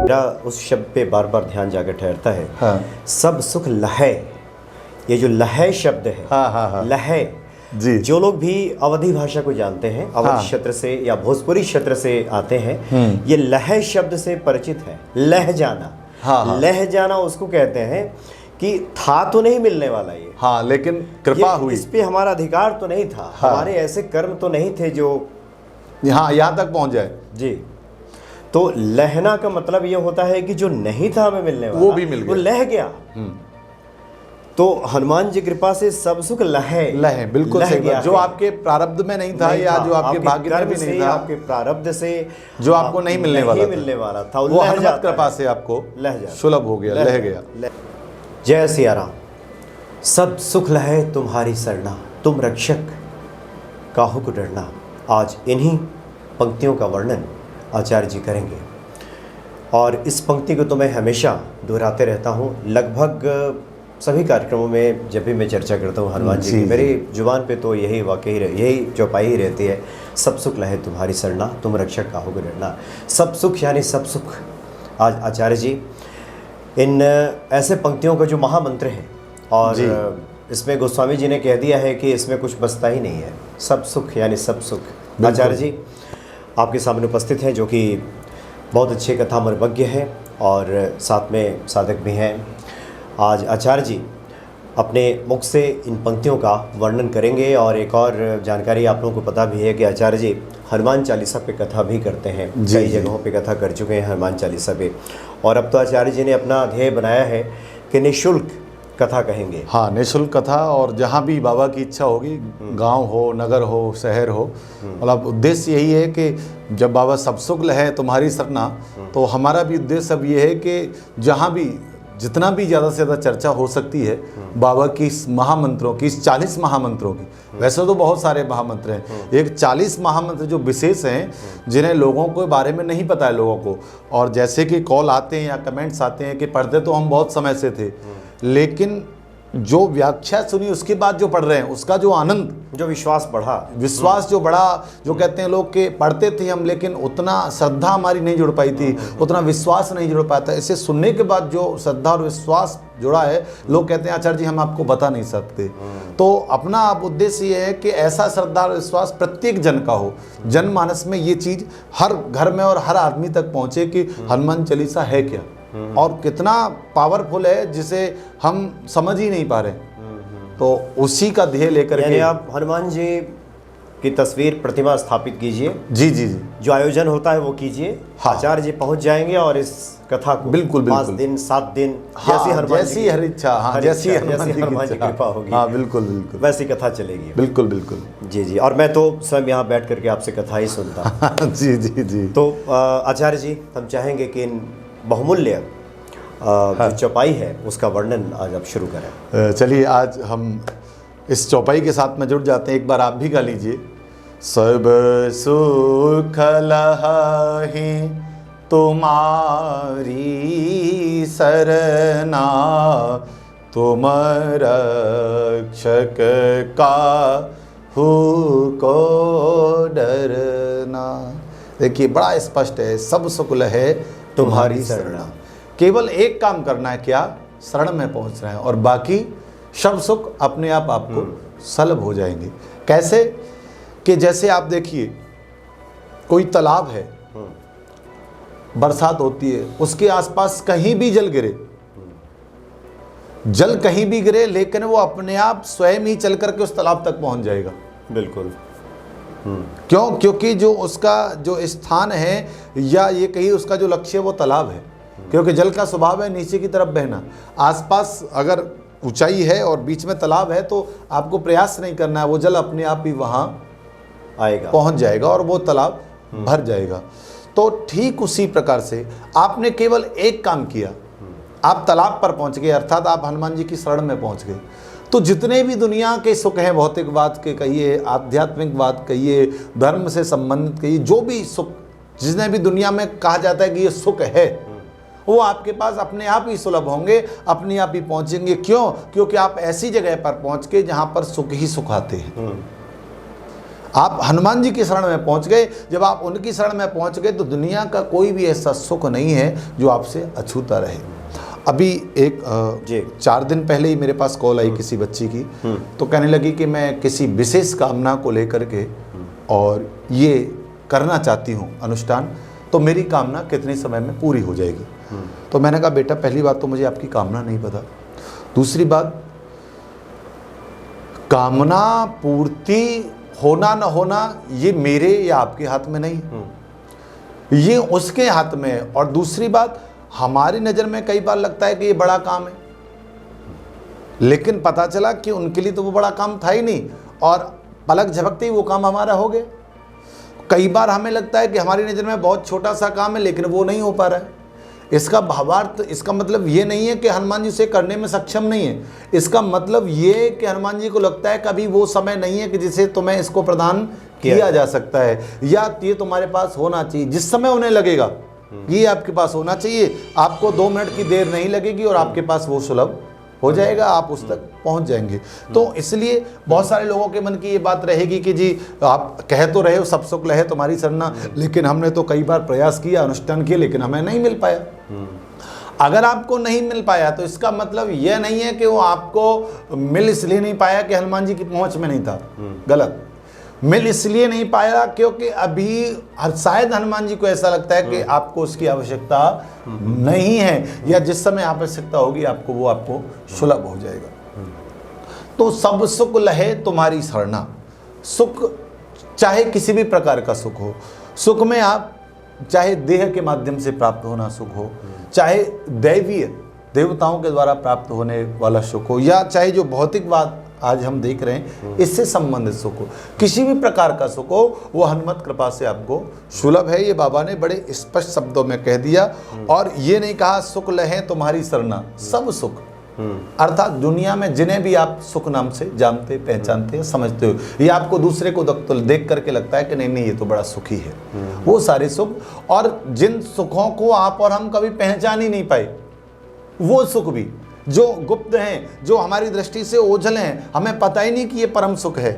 मेरा उस शब्द पे बार बार ध्यान जाकर ठहरता है। हाँ। सब सुख लहै, ये जो लहै शब्द है, हाँ। लहै जी। जो लोग भी अवधी भाषा को जानते हैं, अवध क्षेत्र से या भोजपुरी क्षेत्र से आते हैं, ये लहै शब्द से परिचित है। लह जाना, लह जाना उसको कहते हैं कि था तो नहीं मिलने वाला ये, हाँ, लेकिन कृपा हुई, इस पे हमारा अधिकार तो नहीं था, हमारे ऐसे कर्म तो नहीं थे जो यहाँ तक पहुंच जाए। जी। तो लहना का मतलब ये होता है कि जो नहीं था हमें मिलने वाला वो भी मिल गया, वो लह गया। तो हनुमान जी कृपा से सब सुख लहे, बिल्कुल सही बात। जो आपके प्रारब्ध में नहीं था या जो आपके भाग्य में भी नहीं था, आपके प्रारब्ध से जो आपको नहीं मिलने वाला था, वो हनुमत कृपा से आपको सुलभ हो गया, लह गया। जय सिया राम। सब सुख लहे तुम्हारी सरना, तुम रक्षक काहू को डरना। आज इन्हीं पंक्तियों का वर्णन आचार्य जी करेंगे और इस पंक्ति को तो मैं हमेशा दोहराते रहता हूँ। लगभग सभी कार्यक्रमों में जब भी मैं चर्चा करता हूँ हनुमान जी की, मेरी जुबान पे तो यही वाकई यही चौपाई ही रहती है। सब सुख लहे तुम्हारी सरना, तुम रक्षक काहू को डरना। सब सुख यानी सब सुख। आज आचार्य जी इन ऐसे पंक्तियों का जो महामंत्र है, और इसमें गोस्वामी जी ने कह दिया है कि इसमें कुछ बचता ही नहीं है। सब सुख यानी सब सुख। आचार्य जी आपके सामने उपस्थित हैं, जो कि बहुत अच्छे कथा मर्मज्ञ हैं और साथ में साधक भी हैं। आज आचार्य जी अपने मुख से इन पंक्तियों का वर्णन करेंगे। और एक और जानकारी आप लोगों को पता भी है कि आचार्य जी हनुमान चालीसा पे कथा भी करते हैं, कई जगहों पे कथा कर चुके हैं हनुमान चालीसा पे। और अब तो आचार्य जी ने अपना ध्येय बनाया है कि निःशुल्क कथा कहेंगे। हाँ, निःशुल्क कथा, और जहाँ भी बाबा की इच्छा होगी, गांव हो, नगर हो, शहर हो, मतलब उद्देश्य यही है कि जब बाबा सब सुख लहे तुम्हारी सरना, तो हमारा भी उद्देश्य अब ये है कि जहाँ भी जितना भी ज़्यादा से ज़्यादा चर्चा हो सकती है बाबा की इस महामंत्रों की, इस 40 महामंत्रों की। वैसे तो बहुत सारे महामंत्र हैं, एक 40 महामंत्र जो विशेष हैं, जिन्हें लोगों को बारे में नहीं पता है लोगों को। और जैसे कि कॉल आते हैं या कमेंट्स आते हैं कि पढ़ते तो हम बहुत समय से थे, लेकिन जो व्याख्या सुनी उसके बाद जो पढ़ रहे हैं उसका जो आनंद, जो विश्वास बढ़ा, विश्वास जो बढ़ा, जो कहते हैं लोग कि पढ़ते थे हम लेकिन उतना श्रद्धा हमारी नहीं जुड़ पाई थी, उतना विश्वास नहीं जुड़ पाया था। इसे सुनने के बाद जो श्रद्धा और विश्वास जुड़ा है, लोग कहते हैं आचार्य जी हम आपको बता नहीं सकते। तो अपना आप उद्देश्य ये है कि ऐसा श्रद्धा और विश्वास प्रत्येक जन का हो, जनमानस में ये चीज़ हर घर में और हर आदमी तक पहुँचे कि हनुमान चालीसा है क्या और कितना पावरफुल है, जिसे हम समझ ही नहीं पा रहे। तो उसी का ध्येय लेकर के आप हनुमान जी की तस्वीर, प्रतिमा स्थापित कीजिए। जी जी जी, जो आयोजन होता है वो कीजिए। हाँ। आचार्य जी पहुंच जाएंगे और इस कथा को बिल्कुल 5 दिन 7 दिन जैसी हर इच्छा, जैसी हनुमान जी की कृपा होगी, हाँ बिल्कुल बिल्कुल वैसी कथा चलेगी। बिल्कुल बिल्कुल जी जी। और मैं तो स्वयं यहाँ बैठ करके आपसे कथा ही सुनता। जी जी जी। तो आचार्य जी हम चाहेंगे कि इन बहुमूल्य जो चौपाई है उसका वर्णन आज आप शुरू करें। चलिए आज हम इस चौपाई के साथ में जुड़ जाते हैं। एक बार आप भी गा लीजिए। सब सुख लहै तुम्हारी सरना, तुम रक्षक काहू को डरना। देखिए बड़ा स्पष्ट है, सब सुख लहै तुम्हारी सरना। केवल एक काम करना है, क्या? शरण में पहुंचना है, और बाकी सब सुख अपने आप आपको सुलभ हो जाएंगे। कैसे? कि जैसे आप देखिए कोई तालाब है, बरसात होती है, उसके आसपास कहीं भी जल गिरे, जल कहीं भी गिरे, लेकिन वो अपने आप स्वयं ही चल करके उस तालाब तक पहुंच जाएगा। बिल्कुल। क्यों? क्योंकि जो उसका जो स्थान है, या ये कहीं उसका जो लक्ष्य है वो तालाब है। क्योंकि जल का स्वभाव है नीचे की तरफ बहना। आसपास अगर ऊंचाई है और बीच में तालाब है तो आपको प्रयास नहीं करना है, वो जल अपने आप ही वहां आएगा, पहुंच जाएगा और वो तालाब भर जाएगा। तो ठीक उसी प्रकार से आपने केवल एक काम किया, आप तालाब पर पहुंच गए, अर्थात आप हनुमान जी की शरण में पहुंच गए। तो जितने भी दुनिया के सुख हैं, भौतिकवाद के कहिए, आध्यात्मिकवाद कहिए, धर्म से संबंधित कहिए, जो भी सुख जितने भी दुनिया में कहा जाता है कि ये सुख है, वो आपके पास अपने आप ही सुलभ होंगे, अपने आप ही पहुंचेंगे। क्यों? क्योंकि आप ऐसी जगह पर पहुंच के जहां पर सुख ही सुख आते हैं। आप हनुमान जी की शरण में पहुंच गए। जब आप उनकी शरण में पहुंच गए तो दुनिया का कोई भी ऐसा सुख नहीं है जो आपसे अछूता रहे। अभी एक 4 दिन पहले ही मेरे पास कॉल आई किसी बच्ची की, तो कहने लगी कि मैं किसी विशेष कामना को लेकर के और ये करना चाहती हूँ अनुष्ठान, तो मेरी कामना कितने समय में पूरी हो जाएगी। तो मैंने कहा बेटा पहली बात तो मुझे आपकी कामना नहीं पता, दूसरी बात कामना पूर्ति होना न होना ये मेरे या आपके हाथ में नहीं, ये उसके हाथ में है। और दूसरी बात हमारी नज़र में कई बार लगता है कि ये बड़ा काम है, लेकिन पता चला कि उनके लिए तो वो बड़ा काम था ही नहीं, और पलक झपकते ही वो काम हमारा हो गया। कई बार हमें लगता है कि हमारी नज़र में बहुत छोटा सा काम है लेकिन वो नहीं हो पा रहा है। इसका भावार्थ, इसका मतलब ये नहीं है कि हनुमान जी उसे करने में सक्षम नहीं है। इसका मतलब ये है कि हनुमान जी को लगता है कभी वो समय नहीं है कि जिसे तुम्हें इसको प्रदान किया जा सकता है, या ये तुम्हारे पास होना चाहिए। जिस समय उन्हें लगेगा ये आपके पास होना चाहिए, आपको 2 मिनट की देर नहीं लगेगी और आपके पास वो सुलभ हो जाएगा, आप उस तक पहुंच जाएंगे। तो इसलिए बहुत सारे लोगों के मन की ये बात रहेगी कि जी आप कह तो रहे हो सब सुख लहे तुम्हारी सरना, लेकिन हमने तो कई बार प्रयास किया, अनुष्ठान किया, लेकिन हमें नहीं मिल पाया। अगर आपको नहीं मिल पाया तो इसका मतलब यह नहीं है कि वो आपको मिल इसलिए नहीं पाया कि हनुमान जी की पहुंच में नहीं था, गलत। मिल इसलिए नहीं पाया क्योंकि अभी शायद हनुमान जी को ऐसा लगता है कि आपको उसकी आवश्यकता नहीं है, या जिस समय आवश्यकता होगी आपको वो आपको सुलभ हो जाएगा। तो सब सुख लहे तुम्हारी सरना। सुख चाहे किसी भी प्रकार का सुख हो, सुख में आप चाहे देह के माध्यम से प्राप्त होना सुख हो, चाहे दैवीय देवताओं के द्वारा प्राप्त होने वाला सुख हो, या चाहे जो भौतिकवाद आज हम देख रहे हैं इससे संबंधित सुख हो, किसी भी प्रकार का सुख हो, वो हनुमत कृपा से आपको सुलभ है। ये बाबा ने बड़े स्पष्ट शब्दों में कह दिया। और ये नहीं कहा सुख लहे तुम्हारी सरना, सब सुख, अर्थात दुनिया में जिन्हें भी आप सुख नाम से जानते पहचानते हैं समझते हो, ये आपको दूसरे को देख करके लगता है कि नहीं ये तो बड़ा सुखी है, वो सारे सुख, और जिन सुखों को आप और हम कभी पहचान ही नहीं पाए वो सुख भी जो गुप्त हैं, जो हमारी दृष्टि से ओझल हैं, हमें पता ही नहीं कि ये परम सुख है।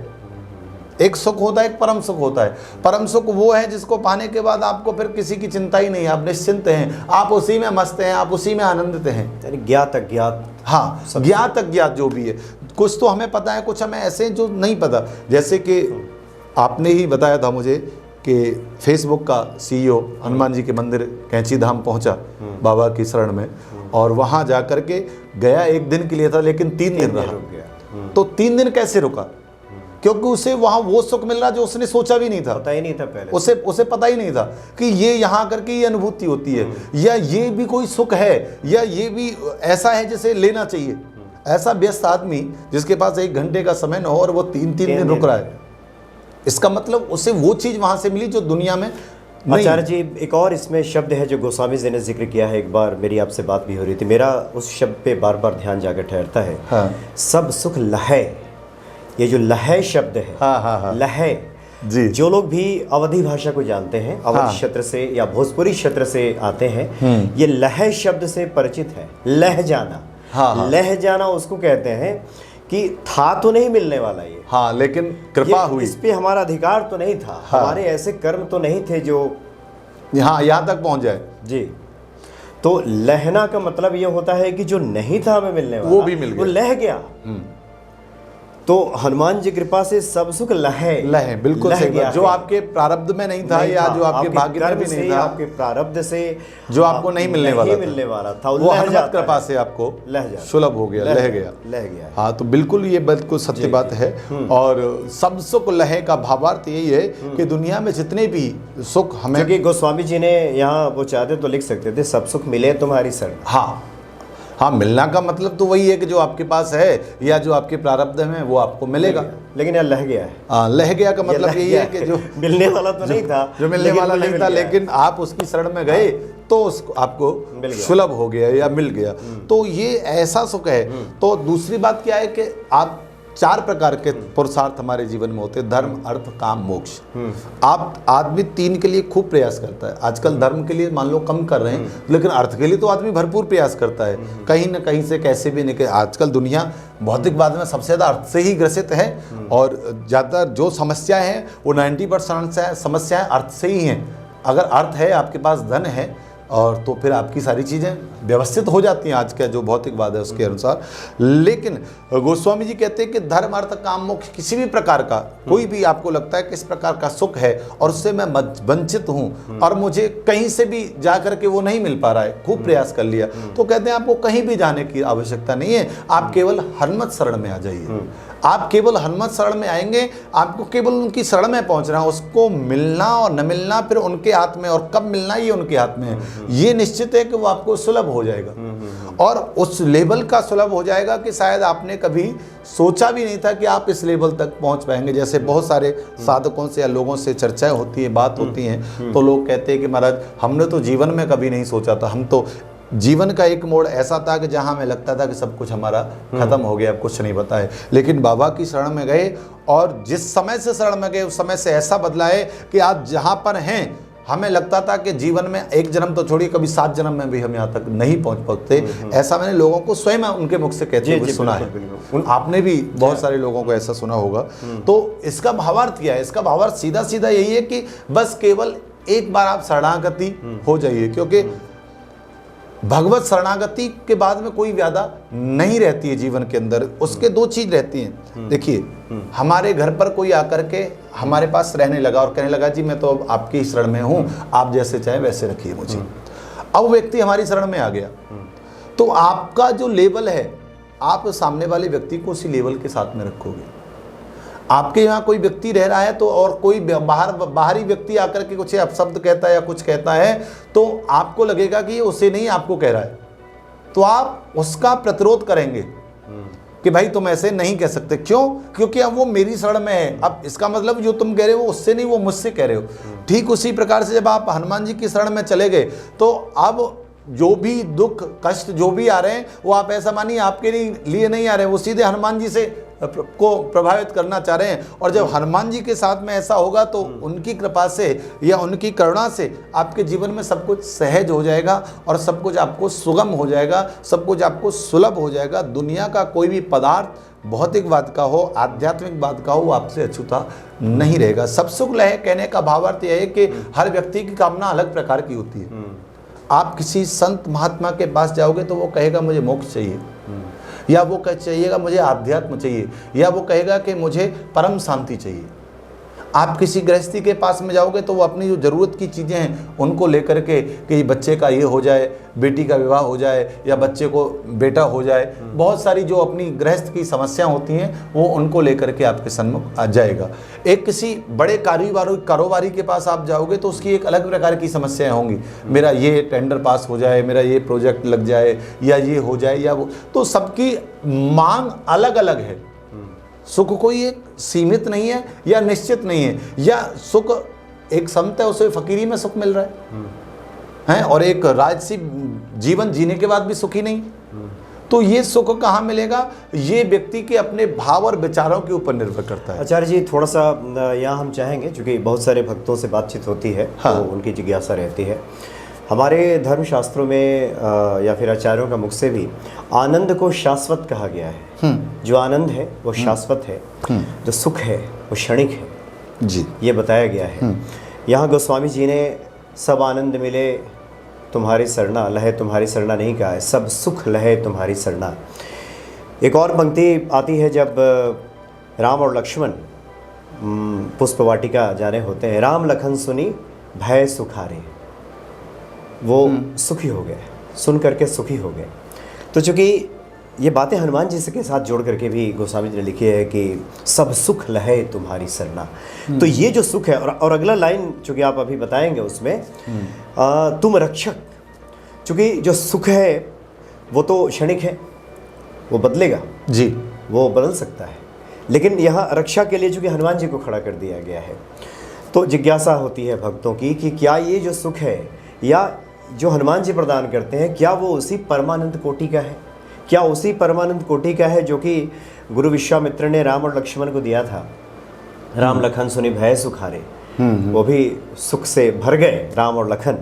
एक सुख होता है, एक परम सुख होता है। परम सुख वो है जिसको पाने के बाद आपको फिर किसी की चिंता ही नहीं, आप निश्चिंत हैं, आप उसी में मस्त हैं, आप उसी में आनंदित हैं। यानी ज्ञात अज्ञात, हाँ, ज्ञात अज्ञात जो भी है, कुछ तो हमें पता है, कुछ हमें ऐसे हैं जो नहीं पता। जैसे कि आपने ही बताया था मुझे कि फेसबुक का CEO हनुमान जी के मंदिर कैंची धाम पहुंचा बाबा की शरण में, और वहां जाकर के गया 1 दिन के लिए था, लेकिन 3 दिन रहा। तो 3 दिन कैसे रुका? क्योंकि उसे वहां वो सुख मिल रहा जो उसने सोचा भी नहीं था, पता ही नहीं था पहले, उसे पता ही नहीं था कि ये यहाँ करके ये अनुभूति होती है, या ये भी कोई सुख है, या ये भी ऐसा है जिसे लेना चाहिए। ऐसा व्यस्त आदमी जिसके पास 1 घंटे का समय न हो और वो 3 दिन रुक रहा है, इसका मतलब उसे वो चीज वहां से मिली जो दुनिया में नहीं। आचार्य जी, एक और इसमें शब्द है जो गोस्वामी जी ने जिक्र किया है, एक बार मेरी आपसे बात भी हो रही थी, मेरा उस शब्द पे बार बार ध्यान जाकर ठहरता है। हाँ। सब सुख लहे, ये जो लहे शब्द है, हाँ। लहे जी, जो लोग भी अवधी भाषा को जानते हैं, अवध क्षेत्र से या भोजपुरी क्षेत्र से आते हैं, ये लहे शब्द से परिचित है। लह जाना, लह जाना उसको कहते हैं कि था तो नहीं मिलने वाला ये, हाँ, लेकिन कृपा हुई, इस पे हमारा अधिकार तो नहीं था, हमारे ऐसे कर्म तो नहीं थे जो यहाँ तक पहुंच जाए। जी, तो लहना का मतलब ये होता है कि जो नहीं था हमें मिलने वाला वो भी मिल गया, वो लह गया। तो हनुमान जी कृपा से सब सुख लहे, बिल्कुल सही बात। जो आपके प्रारब्ध में नहीं था, या जो आपके भाग्य में भी नहीं था, आपके प्रारब्ध से जो आपको नहीं मिलने वाला था, वो हनुमत कृपा से आपको सुलभ हो गया, लह गया। हाँ, तो बिल्कुल ये बिल्कुल सत्य बात है। और सब सुख लहे का भावार्थ यही है कि दुनिया में जितने भी सुख हमें, क्योंकि गोस्वामी जी ने यहाँ वो चाहते तो लिख सकते थे सब सुख मिले तुम्हारी शरण। हाँ, मिलना का मतलब तो वही है कि जो आपके पास है या जो आपके प्रारब्ध में वो आपको मिलेगा, लेकिन यह लह गया है। हाँ, लह गया का मतलब यही है कि जो मिलने वाला तो नहीं था, जो मिलने वाला नहीं था, लेकिन आप उसकी शरण में गए तो उसको आपको सुलभ हो गया या मिल गया। तो ये ऐसा सुख है। तो दूसरी बात क्या है कि आप 4 प्रकार के पुरुषार्थ हमारे जीवन में होते हैं, धर्म, अर्थ, काम, मोक्ष। आप आदमी 3 के लिए खूब प्रयास करता है। आजकल धर्म के लिए मान लो कम कर रहे हैं, लेकिन अर्थ के लिए तो आदमी भरपूर प्रयास करता है, कहीं ना कहीं से कैसे भी निकले। आजकल दुनिया भौतिकवाद में सबसे ज़्यादा अर्थ से ही ग्रसित है, और ज़्यादातर जो समस्याएं हैं वो 90% समस्याएं अर्थ से ही हैं। अगर अर्थ है, आपके पास धन है, और तो फिर आपकी सारी चीज़ें व्यवस्थित हो जाती हैं आज का जो भौतिकवाद है उसके अनुसार। लेकिन गोस्वामी जी कहते हैं कि धर्म, अर्थ, काम, मोक्ष, किसी भी प्रकार का कोई भी आपको लगता है कि इस प्रकार का सुख है और उससे मैं वंचित हूँ और मुझे कहीं से भी जा करके वो नहीं मिल पा रहा है, खूब प्रयास कर लिया, तो कहते हैं आपको कहीं भी जाने की आवश्यकता नहीं है, आप केवल हनुमत शरण में आ जाइए। आप केवल हनुमत शरण में आएंगे, आपको केवल उनकी शरण में पहुंचना है, उसको मिलना और न मिलना फिर उनके हाथ में, और कब मिलना ये उनके हाथ में है। ये निश्चित है कि वो आपको सुलभ हो जाएगा, और उस लेवल का सुलभ हो जाएगा कि शायद आपने कभी सोचा भी नहीं था कि आप इस लेवल तक पहुंच पाएंगे। जैसे बहुत सारे साधकों से या लोगों से चर्चाएं होती है, बात होती हैं, तो लोग कहते हैं कि महाराज हमने तो जीवन में कभी नहीं सोचा था, हम तो जीवन का एक मोड़ ऐसा था कि जहां हमें लगता था कि सब कुछ हमारा खत्म हो गया, अब कुछ नहीं पता है, लेकिन बाबा की शरण में गए और जिस समय से शरण में गए उस समय से ऐसा बदला है कि आज जहां पर हैं, हमें लगता था कि जीवन में एक जन्म तो छोड़िए, कभी 7 जन्म में भी हम यहाँ तक नहीं पहुंच पाते। ऐसा मैंने लोगों को स्वयं उनके मुख से कहते हुए सुना है। आपने भी बहुत सारे लोगों को ऐसा सुना होगा। तो इसका भावार्थ क्या है? इसका भावार्थ सीधा सीधा यही है कि बस केवल एक बार आप शरणागति हो जाइए, क्योंकि भगवत शरणागति के बाद में कोई व्यादा नहीं रहती है जीवन के अंदर। उसके 2 चीज रहती हैं। देखिए, हमारे घर पर कोई आकर के हमारे पास रहने लगा और कहने लगा जी मैं तो अब आपकी शरण में हूं, आप जैसे चाहे वैसे रखिए मुझे। अब व्यक्ति हमारी शरण में आ गया, तो आपका जो लेवल है, आप सामने वाले व्यक्ति को उसी लेवल के साथ में रखोगे। आपके यहाँ कोई व्यक्ति रह रहा है तो और कोई बाहरी व्यक्ति आकर के कुछ अपशब्द कहता है या कुछ कहता है, तो आपको लगेगा कि ये उसे नहीं आपको कह रहा है, तो आप उसका प्रतिरोध करेंगे कि भाई तुम ऐसे नहीं कह सकते। क्यों? क्योंकि अब वो मेरी शरण में है। अब इसका मतलब जो तुम कह रहे हो वो उससे नहीं, वो मुझसे कह रहे हो। ठीक उसी प्रकार से जब आप हनुमान जी की शरण में चले गए, तो अब जो भी दुख कष्ट जो भी आ रहे हैं वो आप ऐसा मानिए आपके लिए नहीं आ रहे हैं, वो सीधे हनुमान जी से को प्रभावित करना चाह रहे हैं। और जब हनुमान जी के साथ में ऐसा होगा तो उनकी कृपा से या उनकी करुणा से आपके जीवन में सब कुछ सहज हो जाएगा और सब कुछ आपको सुगम हो जाएगा, सब कुछ आपको सुलभ हो जाएगा। दुनिया का कोई भी पदार्थ भौतिकवाद का हो, आध्यात्मिकवाद का हो, वो आपसे अछूता नहीं रहेगा। सब सुख लहे कहने का भावार्थ यह है कि हर व्यक्ति की कामना अलग प्रकार की होती है। आप किसी संत महात्मा के पास जाओगे तो वो कहेगा मुझे मोक्ष चाहिए, या वो चाहिएगा मुझे आध्यात्म चाहिए, या वो कहेगा कि मुझे परम शांति चाहिए। आप किसी गृहस्थी के पास में जाओगे तो वो अपनी जो ज़रूरत की चीज़ें हैं उनको लेकर के कि बच्चे का ये हो जाए, बेटी का विवाह हो जाए, या बच्चे को बेटा हो जाए, बहुत सारी जो अपनी गृहस्थ की समस्याएं होती हैं वो उनको लेकर के आपके सन्मुख आ जाएगा। एक किसी बड़े कारोबारी के पास आप जाओगे तो उसकी एक अलग प्रकार की समस्याएं होंगी, मेरा ये टेंडर पास हो जाए, मेरा ये प्रोजेक्ट लग जाए, या ये हो जाए, या वो, तो सबकी मांग अलग अलग है। सुख कोई एक सीमित नहीं है या निश्चित नहीं है, या सुख एक संत है उसे फकीरी में सुख मिल रहा है, और एक राजसी जीवन जीने के बाद भी सुखी नहीं। तो ये सुख कहाँ मिलेगा? ये व्यक्ति के अपने भाव और विचारों के ऊपर निर्भर करता है। आचार्य जी, थोड़ा सा यहाँ हम चाहेंगे, क्योंकि बहुत सारे भक्तों से बातचीत होती है, हाँ। तो उनकी जिज्ञासा रहती है। हमारे धर्मशास्त्रों में या फिर आचार्यों का मुख से भी आनंद को शाश्वत कहा गया है। जो आनंद है वो शाश्वत है, जो सुख है वो क्षणिक है जी, ये बताया गया है। यहाँ गोस्वामी जी ने सब आनंद मिले तुम्हारी सरना, लहे तुम्हारी सरना नहीं कहा है, सब सुख लहे तुम्हारी सरना। एक और पंक्ति आती है जब राम और लक्ष्मण पुष्प वाटिका जाने होते हैं, राम लखन सुनी भय सुखारे, वो सुखी हो गए, सुन करके सुखी हो गए। तो चूँकि ये बातें हनुमान जी से के साथ जोड़ करके भी गोस्वामी जी ने लिखी है कि सब सुख लहे तुम्हारी सरना। तो ये जो सुख है, और अगला लाइन चूँकि आप अभी बताएंगे उसमें तुम रक्षक, चूँकि जो सुख है वो तो क्षणिक है, वो बदलेगा जी, वो बदल सकता है, लेकिन यहाँ रक्षा के लिए चूँकि हनुमान जी को खड़ा कर दिया गया है। तो जिज्ञासा होती है भक्तों की कि क्या ये जो सुख है या जो हनुमान जी प्रदान करते हैं, क्या वो उसी परमानंद कोटि का है? क्या उसी परमानंद कोटि का है जो कि गुरु विश्वामित्र ने राम और लक्ष्मण को दिया था, राम लखन सुनि भय सुखारे, वो भी सुख से भर गए राम और लखन।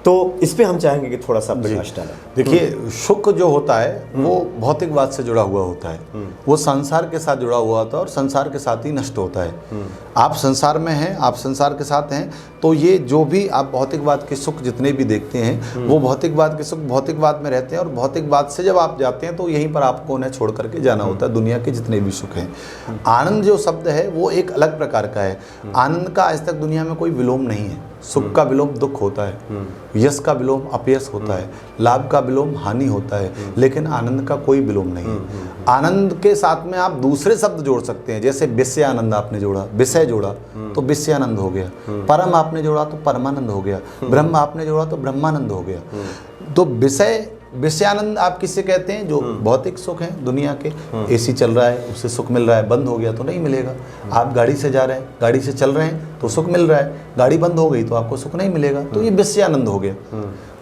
तो इस पे हम चाहेंगे कि थोड़ा सा प्रकाश डालें। देखिए, सुख जो होता है वो भौतिकवाद से जुड़ा हुआ होता है, वो संसार के साथ जुड़ा हुआ होता है और संसार के साथ ही नष्ट होता है। आप संसार में हैं, आप संसार के साथ हैं, तो ये जो भी आप भौतिकवाद के सुख जितने भी देखते हैं वो भौतिकवाद के सुख भौतिकवाद में रहते हैं, और भौतिकवाद से जब आप जाते हैं तो यहीं पर आपको उन्हें छोड़ करके जाना होता है, दुनिया के जितने भी सुख हैं। आनंद जो शब्द है वो एक अलग प्रकार का है। आनंद का आज तक दुनिया में कोई विलोम नहीं है। सुख का विलोम दुख होता है, यश का विलोम अपयश होता है, लाभ का विलोम हानि होता है, लेकिन आनंद का कोई विलोम नहीं है। आनंद के साथ में आप दूसरे शब्द जोड़ सकते हैं, जैसे विषय आनंद आपने जोड़ा, विषय जोड़ा तो विषयानंद हो गया, परम आपने जोड़ा तो परमानंद हो गया, ब्रह्म आपने जोड़ा तो ब्रह्मानंद हो गया। तो विषयानंद आप किससे कहते हैं? जो भौतिक सुख हैं दुनिया के, एसी चल रहा है उससे सुख मिल रहा है, बंद हो गया तो नहीं मिलेगा। आप गाड़ी से जा रहे हैं, गाड़ी से चल रहे हैं तो सुख मिल रहा है, गाड़ी बंद हो गई तो आपको सुख नहीं मिलेगा, तो ये विषयानंद हो गया,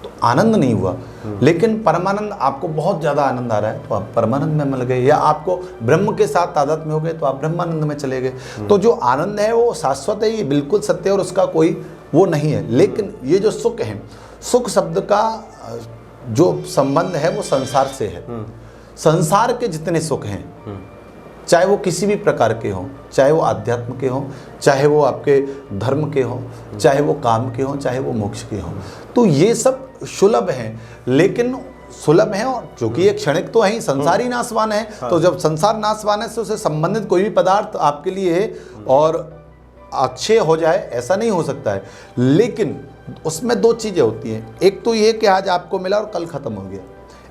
तो आनंद नहीं हुआ। लेकिन परमानंद, आपको बहुत ज़्यादा आनंद आ रहा है तो आप परमानंद में मिल गए, या आपको ब्रह्म के साथ तादाद में हो गए तो आप ब्रह्मानंद में चले गए। तो जो आनंद है वो शाश्वत है, ये बिल्कुल सत्य है और उसका कोई वो नहीं है। लेकिन ये जो सुख है, सुख शब्द का जो संबंध है वो संसार से है। संसार के जितने सुख हैं, चाहे वो किसी भी प्रकार के हों, चाहे वो आध्यात्म के हों, चाहे वो आपके धर्म के हों, चाहे वो काम के हों, चाहे वो मोक्ष के हों, तो ये सब सुलभ हैं। लेकिन सुलभ हैं और चूंकि ये क्षणिक तो है ही, संसार ही नाशवान है। तो जब संसार नाशवान है तो उससे संबंधित कोई भी पदार्थ आपके लिए है और अक्षय हो जाए ऐसा नहीं हो सकता है। लेकिन उसमें दो चीज़ें होती हैं, एक तो ये कि आज आपको मिला और कल ख़त्म हो गया,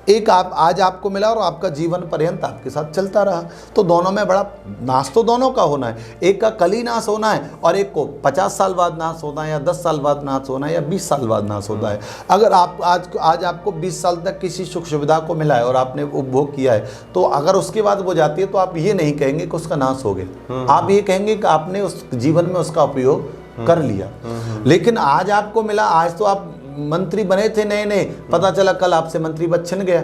एक आज आपको मिला और आपका जीवन पर्यंत आपके साथ चलता रहा। तो दोनों में बड़ा नाश तो दोनों का होना है, एक का कल ही नाश होना है और एक को 50 साल बाद नाश होना है, या 10 साल बाद नाश होना है, या 20 साल बाद नाश होता है। अगर आप आज आपको 20 साल तक किसी सुख सुविधा को मिला है और आपने उपभोग किया है, तो अगर उसके बाद वो जाती है तो आप ये नहीं कहेंगे कि उसका नाश हो गया, आप ये कहेंगे कि आपने उस जीवन में उसका उपयोग कर लिया। लेकिन आज आपको मिला, आज तो आप मंत्री बने थे नए नए, पता चला कल आपसे मंत्री पद छिन गया,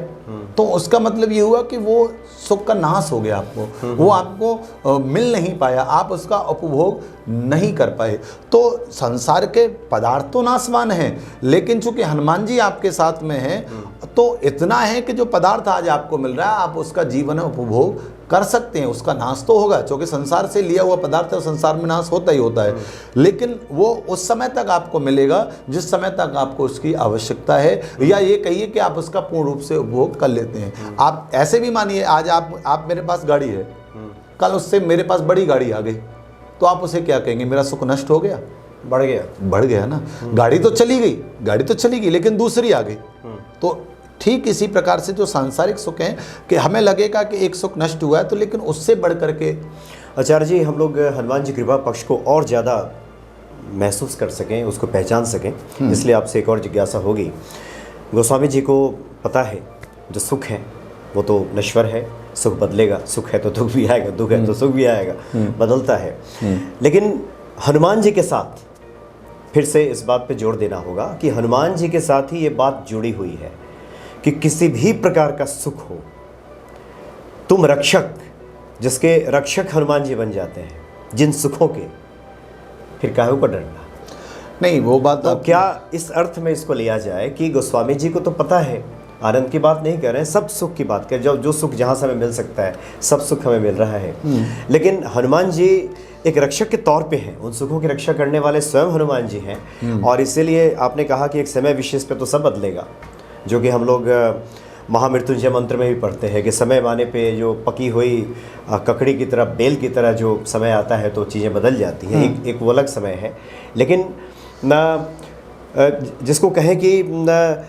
तो उसका मतलब ये हुआ कि वो सुख का नाश हो गया, आपको वो आपको मिल नहीं पाया, आप उसका उपभोग नहीं कर पाए। तो संसार के पदार्थ तो नाशवान हैं, लेकिन चूंकि हनुमान जी आपके साथ में हैं तो इतना है कि जो पदार्थ आज आपको मिल रहा है आप उसका जीवन उपभोग कर सकते हैं। उसका नाश तो होगा, क्योंकि संसार से लिया हुआ पदार्थ है, संसार में नाश होता ही होता है, लेकिन वो उस समय तक आपको मिलेगा जिस समय तक आपको उसकी आवश्यकता है, या ये कहिए कि आप उसका पूर्ण रूप से उपभोग कर लेते हैं। आप ऐसे भी मानिए, आज आप मेरे पास गाड़ी है, कल उससे मेरे पास बड़ी गाड़ी आ गई, तो आप उसे क्या कहेंगे? मेरा सुख नष्ट हो गया, बढ़ गया ना। गाड़ी तो चली गई लेकिन दूसरी आ गई। तो ठीक इसी प्रकार से जो सांसारिक सुख हैं कि हमें लगेगा कि एक सुख नष्ट हुआ है, तो लेकिन उससे बढ़ करके आचार्य जी हम लोग हनुमान जी कृपा पक्ष को और ज़्यादा महसूस कर सकें, उसको पहचान सकें, इसलिए आपसे एक और जिज्ञासा होगी। गोस्वामी जी को पता है जो सुख है वो तो नश्वर है, सुख बदलेगा, सुख है तो दुख भी आएगा, दुख है तो सुख भी आएगा, बदलता है। लेकिन हनुमान जी के साथ फिर से इस बात पे जोर देना होगा कि हनुमान जी के साथ ही ये बात जुड़ी हुई है कि किसी भी प्रकार का सुख हो, तुम रक्षक, जिसके रक्षक हनुमान जी बन जाते हैं जिन सुखों के, फिर काहे को डरना नहीं। वो बात तो क्या इस अर्थ में इसको लिया जाए कि गोस्वामी जी को तो पता है, आनंद की बात नहीं कर रहे हैं, सब सुख की बात कर, जो सुख जहाँ से हमें मिल सकता है सब सुख हमें मिल रहा है, लेकिन हनुमान जी एक रक्षक के तौर पे हैं, उन सुखों की रक्षा करने वाले स्वयं हनुमान जी हैं। और इसीलिए आपने कहा कि एक समय विशेष पे तो सब बदलेगा, जो कि हम लोग महामृत्युंजय मंत्र में भी पढ़ते हैं कि समय आने पे जो पकी हुई ककड़ी की तरह, बेल की तरह जो समय आता है तो चीज़ें बदल जाती हैं, एक वो अलग समय है। लेकिन न जिसको कहें कि न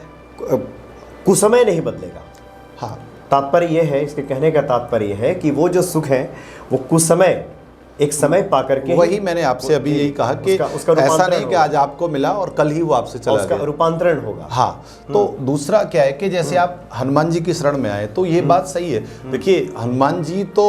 कुसमय नहीं बदलेगा। हाँ, तात्पर्य ये है, इसके कहने का तात्पर्य है कि वो जो सुख है वो कुसमय एक समय पा करके, वही मैंने आपसे अभी यही कहा कि उसका ऐसा नहीं कि आज आपको मिला और कल ही वो आपसे चला गया, रूपांतरण होगा। हाँ, तो दूसरा क्या है कि जैसे आप हनुमान जी की शरण में आए तो ये बात सही है। देखिए हनुमान जी तो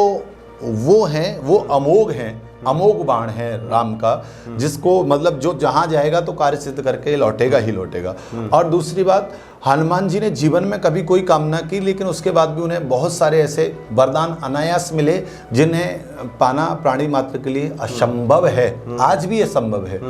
वो हैं, वो अमोघ हैं अमोघ बाण है राम का, जिसको मतलब जो जहां जाएगा तो कार्य सिद्ध करके लौटेगा ही लौटेगा। और दूसरी बात, हनुमान जी ने जीवन में कभी कोई कामना की, लेकिन उसके बाद भी उन्हें बहुत सारे ऐसे वरदान अनायास मिले जिन्हें पाना प्राणी मात्र के लिए असंभव है, आज भी असंभव है।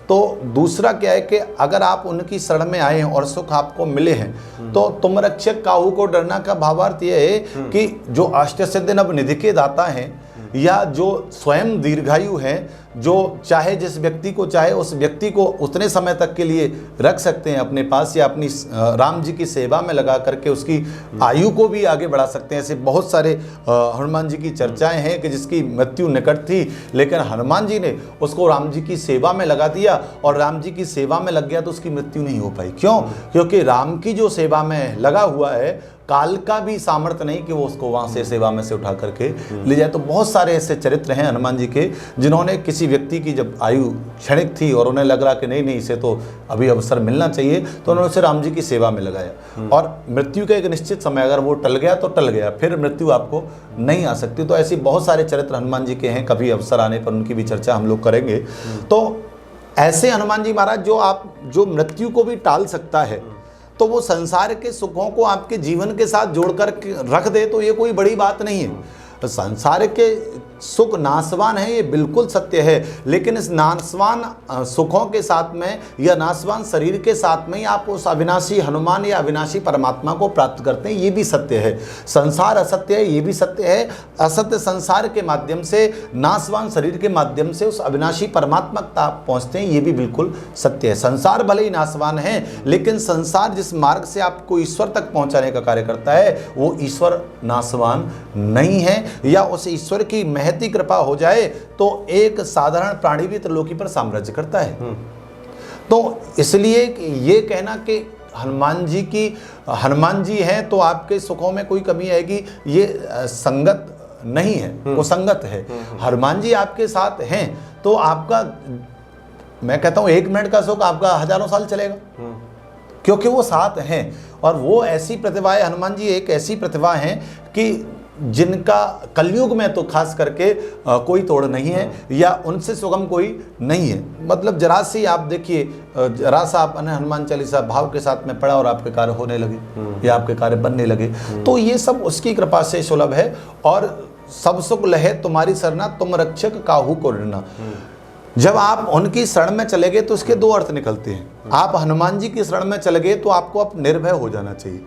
तो दूसरा क्या है कि अगर आप उनकी शरण में आए हैं और सुख आपको मिले हैं तो तुम रक्षक काहू को डरना का भावार्थ यह है कि जो अष्टसिद्धि नव निधि के दाता हैं या जो स्वयं दीर्घायु हैं, जो चाहे जिस व्यक्ति को चाहे उस व्यक्ति को उतने समय तक के लिए रख सकते हैं अपने पास या अपनी राम जी की सेवा में लगा करके उसकी आयु को भी आगे बढ़ा सकते हैं। ऐसे बहुत सारे हनुमान जी की चर्चाएं हैं कि जिसकी मृत्यु निकट थी लेकिन हनुमान जी ने उसको राम जी की सेवा में लगा दिया और राम जी की सेवा में लग गया तो उसकी मृत्यु नहीं हो पाई। क्यों? क्योंकि राम की जो सेवा में लगा हुआ है, काल का भी सामर्थ्य नहीं कि वो उसको वहां से सेवा में से उठा करके ले जाए। तो बहुत सारे ऐसे चरित्र हैं हनुमान जी के जिन्होंने किसी व्यक्ति की जब आयु क्षणिक थी और उन्हें लग रहा कि नहीं नहीं इसे तो अभी अवसर मिलना चाहिए, तो उन्होंने उसे राम जी की सेवा में लगाया। और मृत्यु का एक निश्चित समय अगर वो टल गया तो टल गया, फिर मृत्यु आपको नहीं आ सकती। तो ऐसी बहुत सारे चरित्र हनुमान जी के हैं, कभी अवसर आने पर उनकी भी चर्चा हम लोग करेंगे। तो ऐसे हनुमान जी महाराज जो मृत्यु को भी टाल सकता है, तो वो संसार के सुखों को आपके जीवन के साथ जोड़कर रख दे तो ये कोई बड़ी बात नहीं है। संसार के सुख नाशवान है, ये बिल्कुल सत्य है, लेकिन इस नाशवान सुखों के साथ में या नाशवान शरीर के साथ में ही आप उस अविनाशी हनुमान या अविनाशी परमात्मा को प्राप्त करते हैं, ये भी सत्य है। संसार असत्य है, ये भी सत्य है। असत्य संसार के माध्यम से, नाशवान शरीर के माध्यम से उस अविनाशी परमात्मा तक पहुँचते हैं, ये भी बिल्कुल सत्य है। संसार भले ही नाशवान है, लेकिन संसार जिस मार्ग से आपको ईश्वर तक पहुँचाने का कार्य करता है वो ईश्वर नाशवान नहीं है। या उस ईश्वर की महती कृपा हो जाए तो एक साधारण प्राणी भी त्रिलोकी पर साम्राज्य करता है। तो इसलिए ये कहना कि हनुमान जी हैं तो आपके सुखों में कोई कमी आएगी, ये संगत नहीं है, वो संगत है। हनुमान जी आपके साथ हैं तो आपका, मैं कहता हूं 1 मिनट का सुख आपका हजारों साल चलेगा, क्योंकि वो साथ हैं। और वो ऐसी प्रतिभा है, हनुमान जी एक ऐसी प्रतिभा है कि जिनका कलयुग में तो खास करके कोई तोड़ नहीं है या उनसे सुगम कोई नहीं है। मतलब जरा सी आप देखिए, जरा सा आपने हनुमान चालीसा भाव के साथ में पढ़ा और आपके कार्य होने लगे या आपके कार्य बनने लगे, तो ये सब उसकी कृपा से सुलभ है। और सब सुख लहे तुम्हारी सरना, तुम रक्षक काहू को डरना। जब आप उनकी शरण में चले गए तो उसके 2 अर्थ निकलते हैं। आप हनुमान जी की शरण में चले गए तो आपको अब निर्भय हो जाना चाहिए,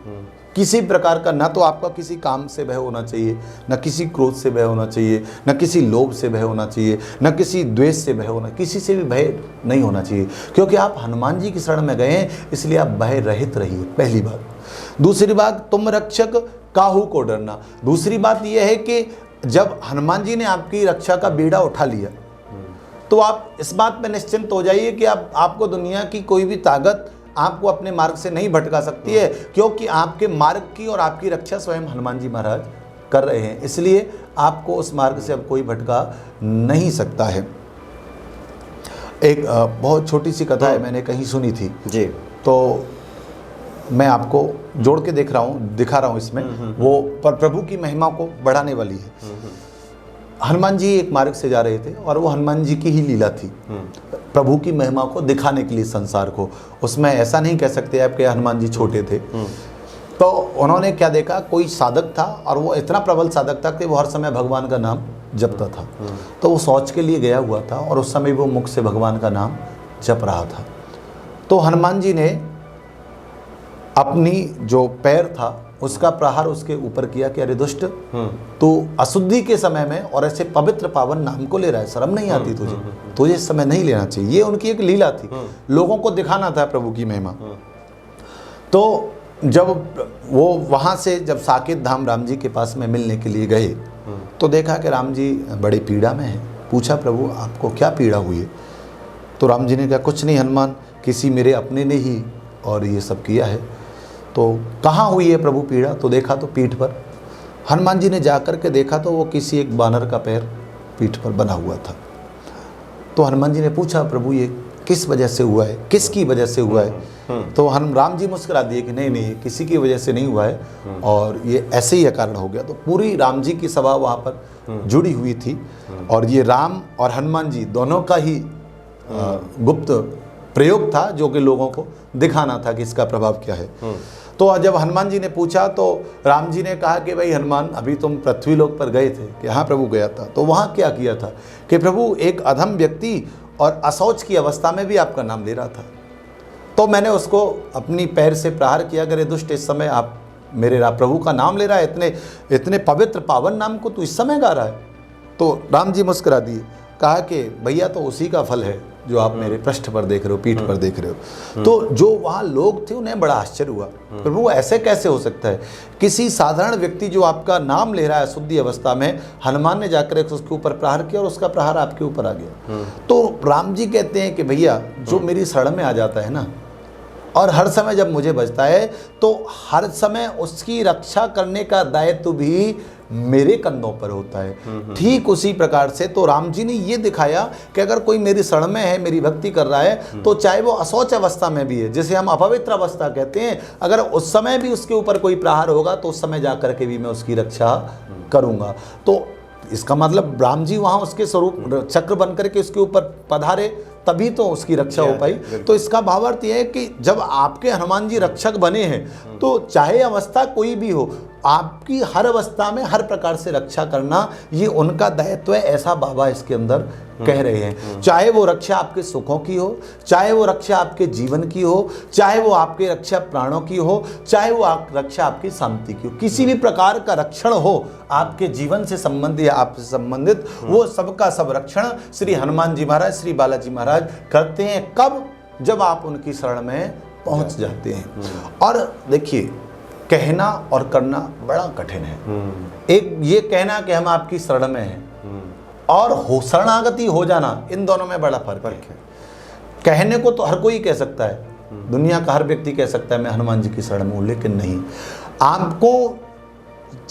किसी प्रकार का, ना तो आपका किसी काम से भय होना चाहिए, न किसी क्रोध से भय होना चाहिए, न किसी लोभ से भय होना चाहिए, न किसी द्वेष से भय होना, किसी से भी भय नहीं होना चाहिए, क्योंकि आप हनुमान जी की शरण में गए हैं, इसलिए आप भय रहित रहिए, पहली बात। दूसरी बात, तुम रक्षक काहू को डरना। दूसरी बात यह है कि जब हनुमान जी ने आपकी रक्षा का बीड़ा उठा लिया तो आप इस बात पर निश्चिंत हो जाइए कि आपको दुनिया की कोई भी ताकत आपको अपने मार्ग से नहीं भटका सकती है, क्योंकि आपके मार्ग की और आपकी रक्षा स्वयं हनुमान जी महाराज कर रहे हैं। इसलिए आपको उस मार्ग से अब कोई भटका नहीं सकता है। एक बहुत छोटी सी कथा है, मैंने कहीं सुनी थी जी, तो मैं आपको जोड़ के दिखा रहा हूँ इसमें, वो पर प्रभु की महिमा को बढ़ाने वाली है। हनुमान जी एक मार्ग से जा रहे थे और वो हनुमान जी की ही लीला थी, प्रभु की महिमा को दिखाने के लिए संसार को। उसमें ऐसा नहीं कह सकते आप कि हनुमान जी छोटे थे। तो उन्होंने क्या देखा, कोई साधक था और वो इतना प्रबल साधक था कि वो हर समय भगवान का नाम जपता था। तो वो शौच के लिए गया हुआ था और उस समय वो मुख से भगवान का नाम जप रहा था। तो हनुमान जी ने अपनी जो पैर था उसका प्रहार उसके ऊपर किया कि अरे दुष्ट, तो अशुद्धि के समय में और ऐसे पवित्र पावन नाम को ले रहा है, शर्म नहीं आती तुझे इस समय नहीं लेना चाहिए। ये उनकी एक लीला थी, लोगों को दिखाना था प्रभु की महिमा। तो जब वो वहाँ से जब साकेत धाम राम जी के पास में मिलने के लिए गए तो देखा कि राम जी बड़ी पीड़ा में हैं। पूछा, प्रभु आपको क्या पीड़ा हुई है? तो राम जी ने कहा, कुछ नहीं हनुमान, किसी मेरे अपने ने ही और ये सब किया है। तो कहाँ हुई है प्रभु पीड़ा? तो देखा तो पीठ पर। हनुमान जी ने जाकर के देखा तो वो किसी एक बानर का पैर पीठ पर बना हुआ था। तो हनुमान जी ने पूछा, प्रभु ये किस वजह से हुआ है, किसकी वजह से हुआ है। तो हम राम जी मुस्कुरा दिए कि नहीं नहीं, किसी की वजह से नहीं हुआ है और ये ऐसे ही कारण हो गया। तो पूरी राम जी की सभा वहाँ पर जुड़ी हुई थी और ये राम और हनुमान जी दोनों का ही गुप्त प्रयोग था जो कि लोगों को दिखाना था कि इसका प्रभाव क्या है। तो जब हनुमान जी ने पूछा तो राम जी ने कहा कि भाई हनुमान, अभी तुम पृथ्वी लोक पर गए थे कि हाँ प्रभु गया था। तो वहाँ क्या किया था कि प्रभु एक अधम व्यक्ति और असौच की अवस्था में भी आपका नाम ले रहा था, तो मैंने उसको अपनी पैर से प्रहार किया। अगर ये दुष्ट इस समय आप मेरे प्रभु का नाम ले रहा है, इतने पवित्र पावन नाम को तो इस समय गा रहा है। तो राम जी मुस्कुरा दिए, कहा कि भैया तो उसी का फल है जो आप मेरे पृष्ठ पर देख रहे हो, पीठ पर देख रहे हो। तो जो वहाँ लोग थे उन्हें बड़ा आश्चर्य हुआ, प्रभु ऐसे कैसे हो सकता है, किसी साधारण व्यक्ति जो आपका नाम ले रहा है शुद्धि अवस्था में, हनुमान ने जाकर उसके ऊपर प्रहार किया और उसका प्रहार आपके ऊपर आ गया। तो राम जी कहते हैं कि भैया जो मेरी शरण में आ जाता है ना और हर समय जब मुझे बचता है तो हर समय उसकी रक्षा करने का दायित्व भी मेरे कंधों पर होता है। ठीक उसी प्रकार से तो राम जी ने ये दिखाया कि अगर कोई मेरी शरण में है, मेरी भक्ति कर रहा है, तो चाहे वो असौच अवस्था में भी है, जिसे हम अपवित्र अवस्था कहते हैं, अगर उस समय भी उसके ऊपर कोई प्रहार होगा तो उस समय जाकर के भी मैं उसकी रक्षा करूँगा। तो इसका मतलब राम जी वहाँ उसके स्वरूप चक्र बन करके उसके ऊपर पधारे, तभी तो उसकी रक्षा हो पाई। तो इसका भावार्थ यह है कि जब आपके हनुमान जी रक्षक बने हैं तो चाहे अवस्था कोई भी हो, आपकी हर अवस्था में हर प्रकार से रक्षा करना ये उनका दायित्व है, ऐसा बाबा इसके अंदर कह रहे हैं। चाहे वो रक्षा आपके सुखों की हो, चाहे वो रक्षा आपके जीवन की हो, चाहे वो आपके रक्षा प्राणों की हो, चाहे वो रक्षा आपकी शांति की हो, किसी भी प्रकार का रक्षण हो आपके जीवन से संबंधित, आपसे संबंधित, वो सबका सब रक्षण श्री हनुमान जी महाराज, श्री बालाजी महाराज करते हैं। कब? जब आप उनकी शरण में पहुंच जाते हैं। और देखिए, कहना और करना बड़ा कठिन है। एक ये कहना कि हम आपकी शरण में हैं और शरणागति हो जाना, इन दोनों में बड़ा फर्क है। कहने को तो हर कोई कह सकता है, दुनिया का हर व्यक्ति कह सकता है मैं हनुमान जी की शरण में हूं, लेकिन नहीं, आपको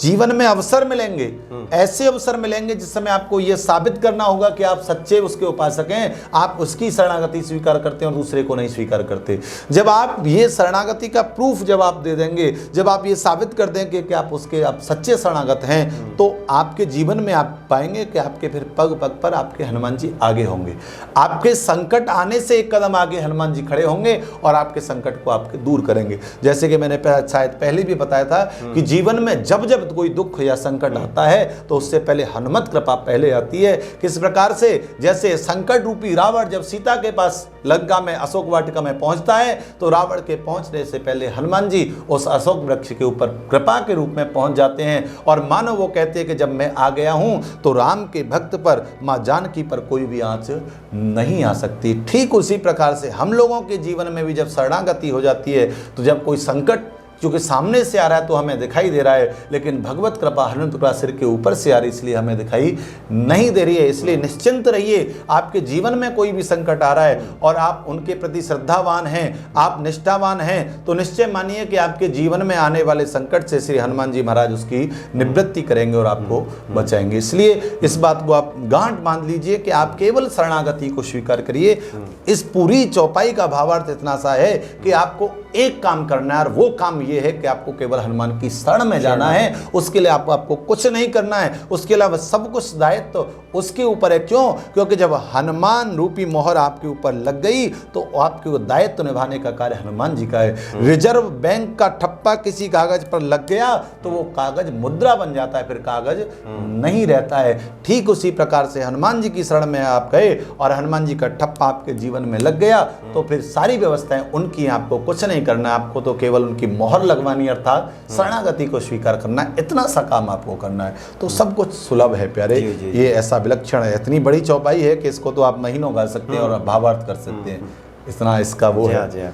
जीवन में अवसर मिलेंगे, ऐसे अवसर मिलेंगे जिस समय आपको यह साबित करना होगा कि आप सच्चे उसके उपासक हैं, आप उसकी शरणागति स्वीकार करते हैं और दूसरे को नहीं स्वीकार करते। जब आप ये शरणागति का प्रूफ जब आप दे देंगे, जब आप ये साबित कर देंगे कि आप उसके आप सच्चे शरणागत हैं, तो आपके जीवन में आप पाएंगे कि आपके फिर पग पग पर आपके हनुमान जी आगे होंगे। आपके संकट आने से एक कदम आगे हनुमान जी खड़े होंगे और आपके संकट को आपके दूर करेंगे। जैसे कि मैंने शायद पहले भी बताया था कि जीवन में जब जब कोई दुख या संकट आता है तो उससे पहले हनुमत कृपा पहले आती है। किस प्रकार से, जैसे संकट रूपी रावण जब सीता के पास लंका में अशोक वाटिका में पहुंचता है तो रावण के पहुंचने से पहले हनुमान जी उस अशोक वृक्ष के ऊपर कृपा के रूप में पहुंच जाते हैं और मानो वो कहते हैं कि जब मैं आ गया हूं तो राम के भक्त पर, मां जानकी पर कोई भी आंच नहीं आ सकती। ठीक उसी प्रकार से हम लोगों के जीवन में भी जब शरणागति हो जाती है, तो जब कोई संकट क्योंकि सामने से आ रहा है तो हमें दिखाई दे रहा है, लेकिन भगवत कृपा हनुमत कृपा सिर के ऊपर से आ रही, इसलिए हमें दिखाई नहीं दे रही है। इसलिए निश्चिंत रहिए, आपके जीवन में कोई भी संकट आ रहा है और आप उनके प्रति श्रद्धावान हैं, आप निष्ठावान हैं, तो निश्चय मानिए कि आपके जीवन में आने वाले संकट से श्री हनुमान जी महाराज उसकी निवृत्ति करेंगे और आपको बचाएंगे। इसलिए इस बात को आप गांठ बांध लीजिए कि आप केवल शरणागति को स्वीकार करिए। इस पूरी चौपाई का भावार्थ इतना सा है कि आपको एक काम करना है और वो काम ये है कि आपको केवल हनुमान की शरण में जाना है। उसके लिए आपको कुछ नहीं करना है, उसके अलावा सब कुछ दायित्व उसके ऊपर है। क्यों? क्योंकि जब हनुमान रूपी मोहर आपके ऊपर लग गई तो आपके दायित्व निभाने का कार्य हनुमान जी का है। रिजर्व बैंक का ठप्पा किसी कागज पर लग गया तो वो कागज मुद्रा बन जाता है, फिर कागज नहीं रहता है। ठीक उसी प्रकार से हनुमान जी की शरण में आप गए और हनुमान जी का ठप्पा आपके जीवन में लग गया तो फिर सारी व्यवस्थाएं उनकी, आपको कुछ नहीं करना, आपको तो केवल उनकी मोहर लगवानी, अर्थात शरणागति को स्वीकार करना है। इतना सा काम आपको करना है तो सब कुछ सुलभ है प्यारे। ये ऐसा विलक्षण है, इतनी बड़ी चौपाई है कि इसको तो आप महीनों गा सकते हैं और भावार्थ कर सकते हैं, इतना इसका वो है।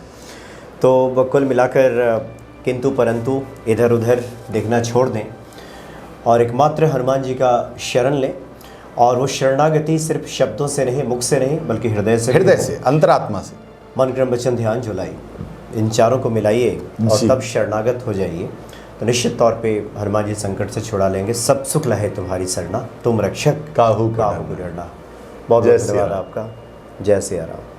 तो कुल मिलाकर किंतु परंतु इधर उधर देखना छोड़ दें और एकमात्र हनुमान जी का शरण लें। और वो शरणागति सिर्फ शब्दों से नहीं, मुख से नहीं, बल्कि हृदय से, अंतरात्मा से, मन क्रम वचन ध्यान झुलाइए, इन चारों को मिलाइए और तब शरणागत हो जाइए तो निश्चित तौर पे हनुमान जी संकट से छुड़ा लेंगे। सब सुख लहे तुम्हारी सरना, तुम रक्षक काहू काहू गुररना। बहुत बहुत धन्यवाद आपका। जय सिया राम।